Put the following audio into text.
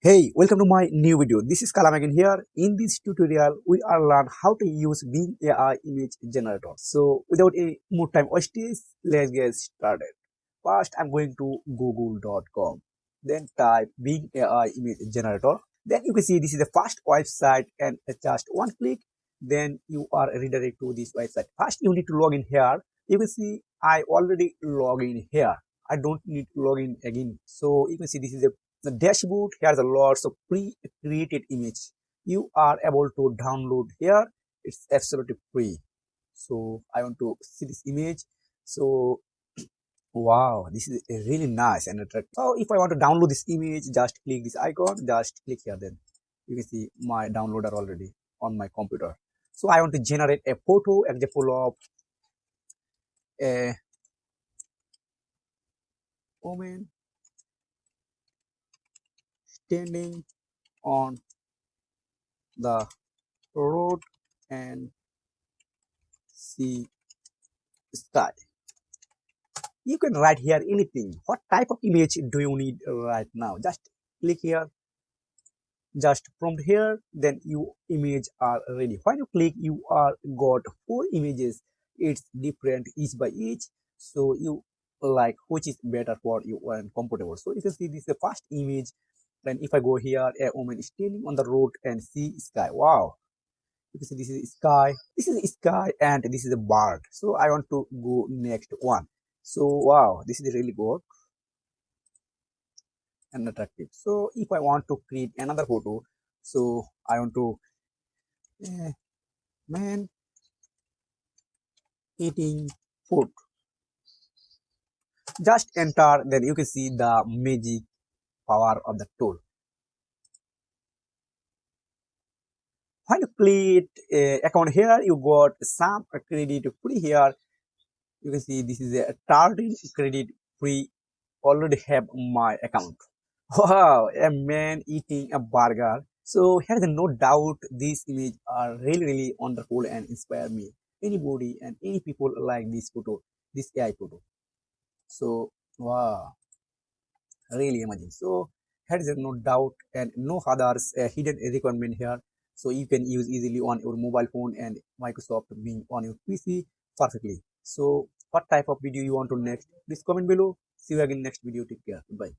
Hey, welcome to my new video. This is Kalam again here. In this tutorial, we are learn how to use Bing AI image generator. So without any more time wastage, let's get started. First, I'm going to google.com. Then type Bing AI image generator. Then you can see this is the first website and just one click. Then you are redirected to this website. First, you need to log in here. You can see I already log in here. I don't need to log in again. So you can see this is the dashboard. Here's a lots of pre-created image you are able to download here. It's absolutely free. So I want to see this image. So wow, this is really nice and attractive. So if I want to download this image, just click this icon, just click here. Then you can see my downloader already on my computer. So I want to generate a photo example of a woman standing on the road and see sky. You can write here anything. What type of image do you need right now? Just click here, just prompt here, then you image are ready. When you click, you are got 4 images. It's different each by each. So you like which is better for you and comfortable. So you can see this is the first image. Then if I go here, a woman is standing on the road and see sky. Wow. You can see this is sky, this is sky, and this is a bird. So I want to go next one. So wow, this is really good and attractive. So if I want to create another photo, so I want to man eating food. Just enter, then you can see the magic power of the tool. When you create account here, you got some credit free here. You can see this is a 13 credit free. Already have my account. Wow, a man eating a burger. So here's no doubt these images are really wonderful and inspire me. Anybody and any people like this photo, this AI photo. So wow, really amazing. So here is no doubt and no others hidden requirement here. So you can use easily on your mobile phone and Microsoft being on your PC perfectly. So what type of video you want to next? Please comment below. See you again next video. Take care. Bye.